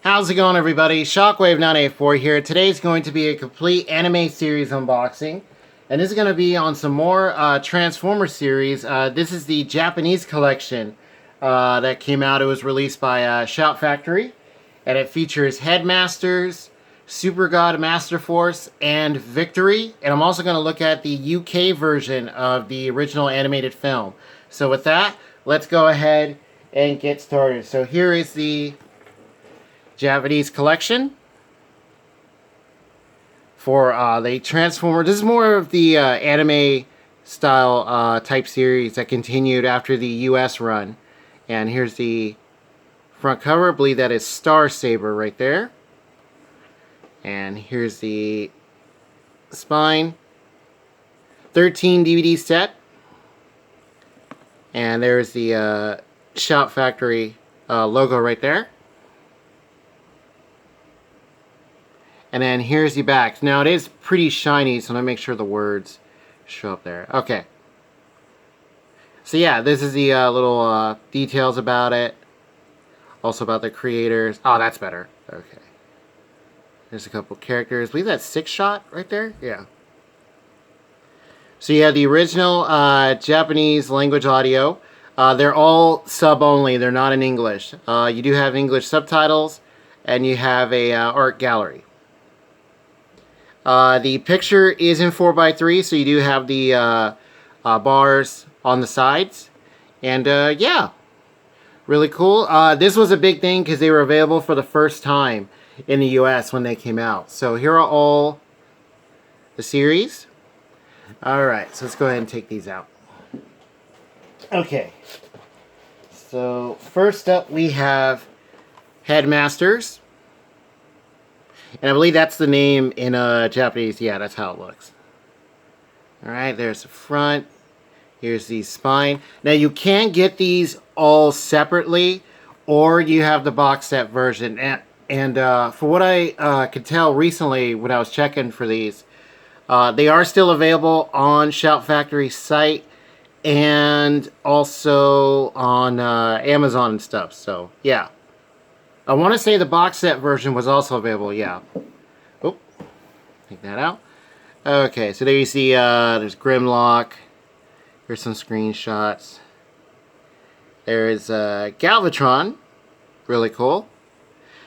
How's it going, everybody? Shockwave984 here. Today's going to be a complete anime series unboxing. And this is going to be on some more Transformer series. This is the Japanese collection that came out. It was released by Shout Factory. And it features Headmasters, God Masterforce, and Victory. And I'm also going to look at the UK version of the original animated film. So with that, let's go ahead and get started. So here is the Japanese collection for the Transformer. This is more of the anime style type series that continued after the US run. And here's the front cover. I believe that is Star Saber right there. And here's the spine. 13 DVD set. And there's the Shout Factory logo right there. And then here's the back. Now it is pretty shiny, so I'm going to make sure the words show up there. Okay. So yeah, this is the little details about it. Also about the creators. Oh, that's better. Okay. There's a couple characters. I believe that's 6-shot right there. Yeah. So you have the original Japanese language audio. They're all sub-only. They're not in English. You do have English subtitles, and you have a art gallery. The picture is in 4x3, so you do have the bars on the sides. And yeah, really cool. This was a big thing because they were available for the first time in the US when they came out. So here are all the series. Alright, so let's go ahead and take these out. Okay. So first up we have Headmasters. And I believe that's the name in Japanese. Yeah, that's how it looks. Alright, there's the front. Here's the spine. Now, you can get these all separately, or you have the box set version. And for what I could tell recently when I was checking for these, they are still available on Shout Factory's site and also on Amazon and stuff. So, yeah. I want to say the box set version was also available, yeah. Oh, take that out. Okay, so there you see there's Grimlock. Here's some screenshots. There is Galvatron. Really cool.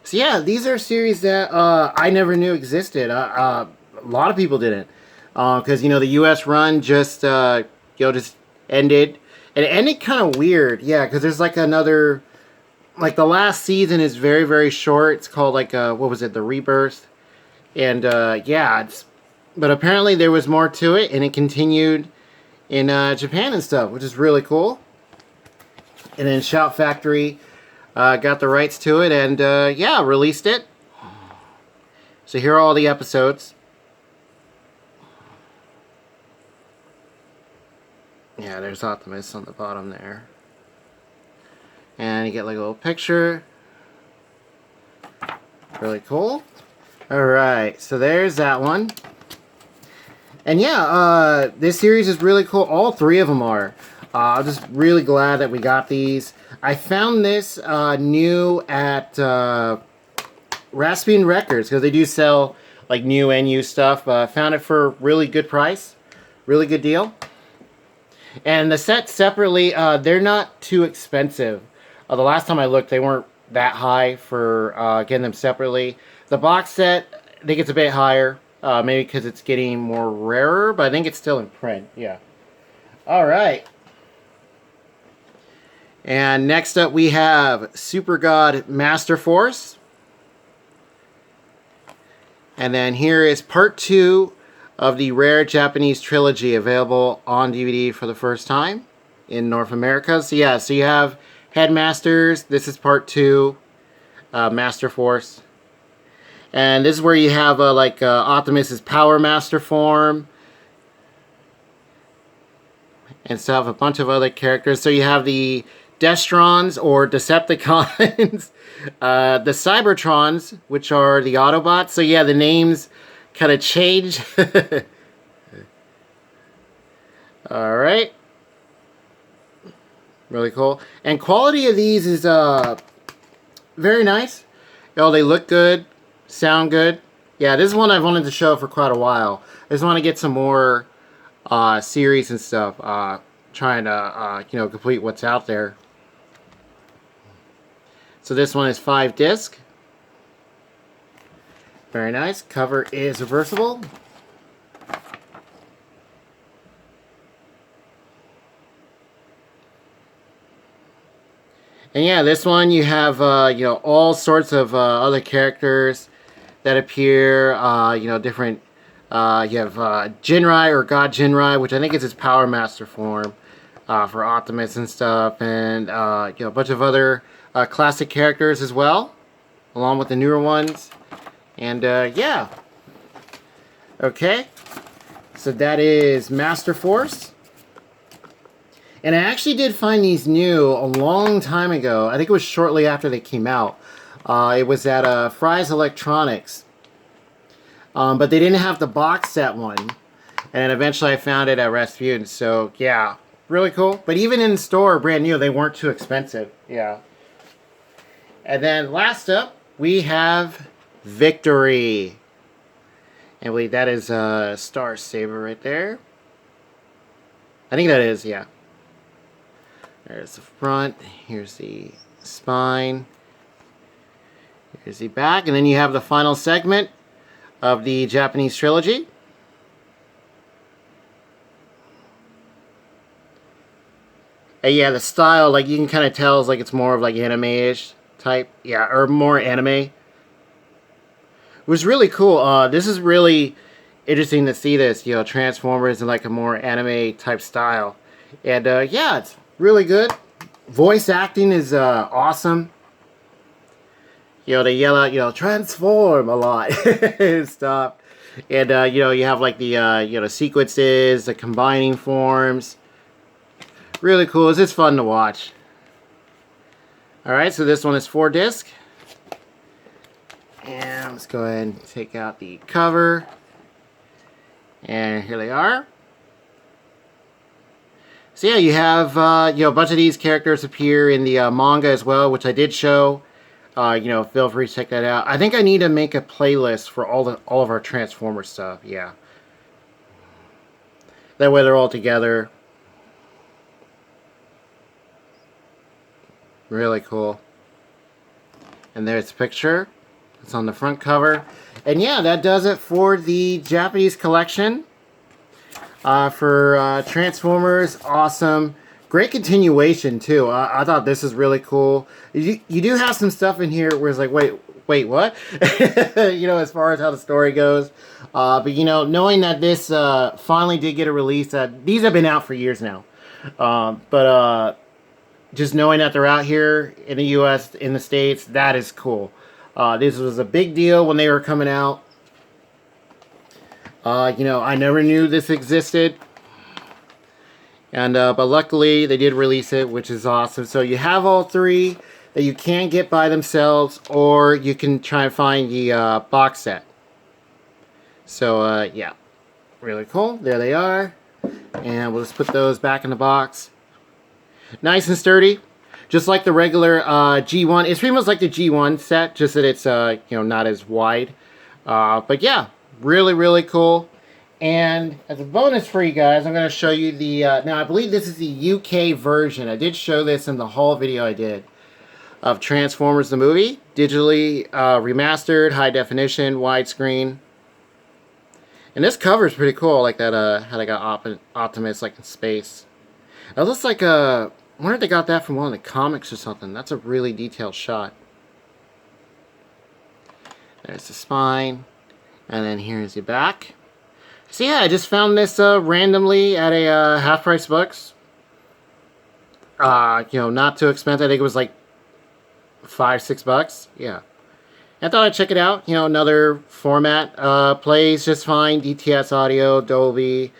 So yeah, these are series that I never knew existed. A lot of people didn't. Because, you know, the US run just, just ended. And it ended kind of weird, yeah, because there's like another... Like, the last season is very, very short. It's called, like, what was it? The Rebirth. And, yeah, but apparently there was more to it, and it continued in Japan and stuff, which is really cool. And then Shout Factory got the rights to it, and, yeah, released it. So here are all the episodes. Yeah, there's Optimus on the bottom there. And you get like a little picture. Really cool. Alright, so there's that one. And yeah, this series is really cool. All three of them are. I'm just really glad that we got these. I found this new at Raspbian Records, because they do sell like new and used stuff. I found it for a really good price. Really good deal. And the sets separately, they're not too expensive. The last time I looked, they weren't that high for getting them separately. The box set, I think it's a bit higher. Maybe because it's getting more rarer, but I think it's still in print. Yeah. Alright. And next up we have God Masterforce. And then here is part 2 of the rare Japanese trilogy available on DVD for the first time in North America. So yeah, so you have Headmasters, this is part 2, Masterforce. And this is where you have Optimus's Power Master form. And stuff, a bunch of other characters. So you have the Destrons, or Decepticons. The Cybertrons, which are the Autobots. So yeah, the names kind of change. Alright. Really cool. And quality of these is very nice. Oh, they look good, sound good. Yeah, this is one I've wanted to show for quite a while. I just want to get some more series and stuff. Trying to complete what's out there. So this one is 5 disc. Very nice. Cover is reversible. And yeah, this one you have all sorts of other characters that appear. Different. You have Jinrai or God Jinrai, which I think is his Power Master form for Optimus and stuff, and a bunch of other classic characters as well, along with the newer ones. And yeah. Okay. So that is Masterforce. And I actually did find these new a long time ago. I think it was shortly after they came out. It was at Fry's Electronics. But they didn't have the box set one. And eventually I found it at Rasputin. So yeah, really cool. But even in store, brand new, they weren't too expensive. Yeah. And then last up, we have Victory. And wait, that is Star Saber right there. I think that is, yeah. There's the front. Here's the spine. Here's the back. And then you have the final segment of the Japanese trilogy. And yeah, the style, like you can kind of tell, is like it's more of like anime-ish type. Yeah, or more anime. It was really cool. This is really interesting to see this, Transformers in like a more anime type style. And yeah, it's really good. Voice acting is awesome. They yell out, transform a lot and stuff. And, you have like the sequences, the combining forms. Really cool. It's just fun to watch. Alright, so this one is 4 disc. And let's go ahead and take out the cover. And here they are. So yeah, you have a bunch of these characters appear in the manga as well, which I did show. Feel free to check that out. I think I need to make a playlist for all of our Transformers stuff. Yeah, that way they're all together. Really cool. And there's a picture. It's on the front cover. And yeah, that does it for the Japanese collection. For Transformers, awesome. Great continuation, too. I thought this is really cool. You do have some stuff in here where it's like, wait, what? As far as how the story goes. But, knowing that this finally did get a release, these have been out for years now. But just knowing that they're out here in the U.S., in the States, that is cool. This was a big deal when they were coming out. I never knew this existed. And but luckily they did release it, which is awesome. So you have all 3 that you can get by themselves, or you can try and find the box set. So yeah, really cool. There they are. And we'll just put those back in the box. Nice and sturdy. Just like the regular G1. It's pretty much like the G1 set, just that it's not as wide. But yeah, really, really cool. And as a bonus for you guys, I'm going to show you the, now I believe this is the UK version. I did show this in the haul video I did of Transformers the movie. Digitally remastered, high definition, widescreen. And this cover is pretty cool, like that, how they got Optimus like in space. It looks like I wonder if they got that from one of the comics or something. That's a really detailed shot. There's the spine. And then here's the back. So yeah, I just found this randomly at a half-price books. Not too expensive. I think it was like $5-6. Yeah. I thought I'd check it out. Another format. Plays just fine. DTS audio, Dolby.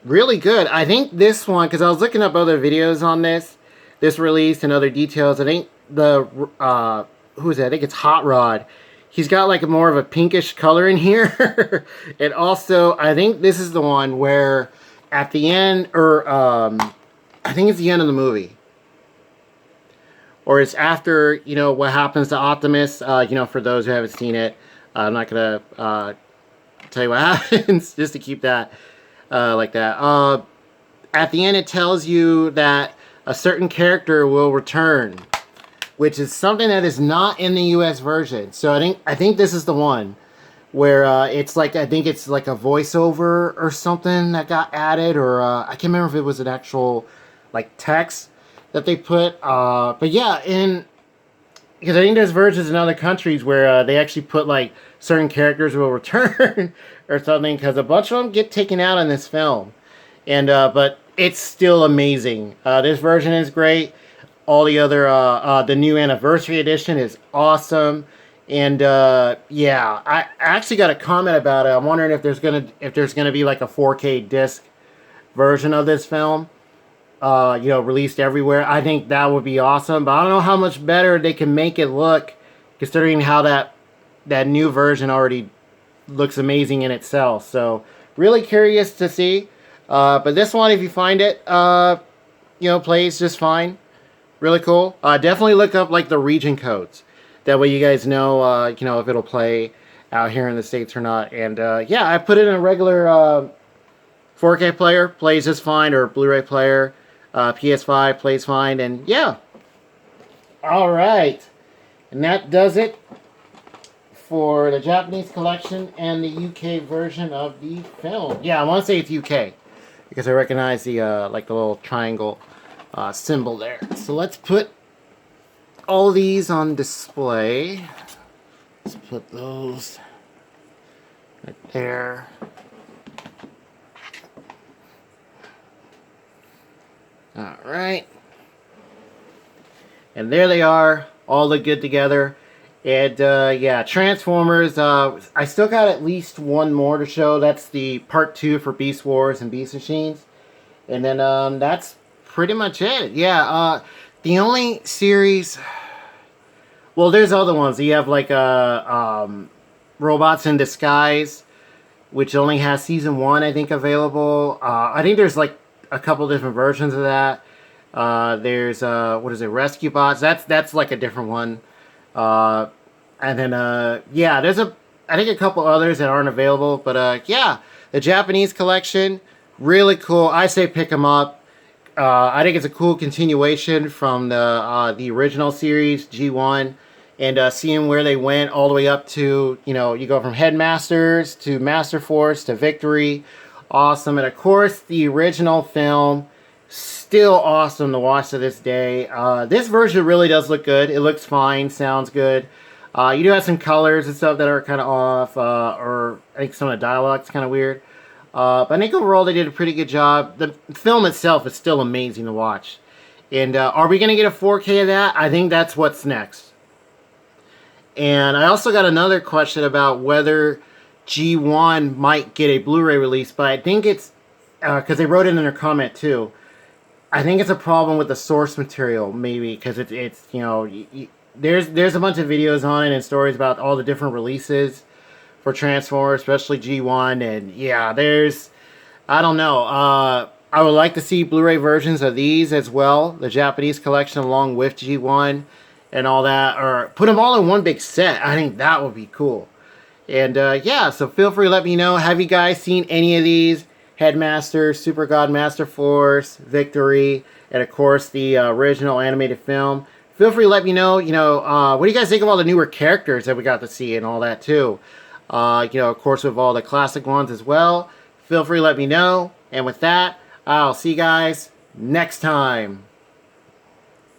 Really good. I think this one, because I was looking up other videos on this release and other details. I think who is that? I think it's Hot Rod. He's got like more of a pinkish color in here. And also, I think this is the one where at the end, or I think it's the end of the movie, or it's after, you know, what happens to Optimus. You know, for those who haven't seen it, I'm not gonna tell you what happens, just to keep that like that. At the end, it tells you that a certain character will return, which is something that is not in the U.S. version. So I think this is the one where it's like, I think it's like a voiceover or something that got added, or I can't remember if it was an actual like text that they put. But yeah, because I think there's versions in other countries where they actually put like certain characters will return or something, because a bunch of them get taken out in this film. And but it's still amazing. This version is great. All the other the new anniversary edition is awesome. And yeah, I actually got a comment about it. I'm wondering if there's gonna be like a 4K disc version of this film, you know, released everywhere. I think that would be awesome. But I don't know how much better they can make it look, considering how that new version already looks amazing in itself. So really curious to see. But this one, if you find it, you know, plays just fine. Really cool. Definitely look up like the region codes. That way you guys know, you know, if it'll play out here in the States or not. And yeah, I put it in a regular 4K player, plays just fine, or Blu-ray player, PS5 plays fine, and yeah. All right, and that does it for the Japanese collection and the UK version of the film. Yeah, I want to say it's UK because I recognize the like the little triangle symbol there. So let's put all these on display. Let's put those right there. All right. And there they are, all look good together. And yeah, Transformers, I still got at least one more to show. That's the part 2 for Beast Wars and Beast Machines. And then that's pretty much it. Yeah, the only series... Well, there's other ones. You have like Robots in Disguise, which only has season 1, I think, available. I think there's like a couple different versions of that. There's what is it, Rescue Bots? That's like a different one. And then yeah, there's I think a couple others that aren't available. But yeah, the Japanese collection, really cool. I say pick them up. I think it's a cool continuation from the original series G1. And seeing where they went all the way up to, you know, you go from Headmasters to Masterforce to Victory. Awesome. And of course, the original film, still awesome to watch to this day. This version really does look good. It looks fine, sounds good. You do have some colors and stuff that are kind of off, or I think some of the dialogue's kind of weird. But I think overall they did a pretty good job. The film itself is still amazing to watch. And are we going to get a 4K of that? I think that's what's next. And I also got another question about whether G1 might get a Blu-ray release, but I think it's, because they wrote it in their comment too, I think it's a problem with the source material, maybe, because it's you know, there's a bunch of videos on it and stories about all the different releases for Transformers, especially G1, and yeah, I don't know, I would like to see Blu-ray versions of these as well, the Japanese collection along with G1 and all that, or put them all in one big set. I think that would be cool. And yeah, so feel free to let me know. Have you guys seen any of these? Headmasters, Super God Masterforce, Victory, and of course the original animated film. Feel free to let me know, you know, what do you guys think of all the newer characters that we got to see and all that too? You know, of course with all the classic ones as well. Feel free to let me know. And with that, I'll see you guys next time.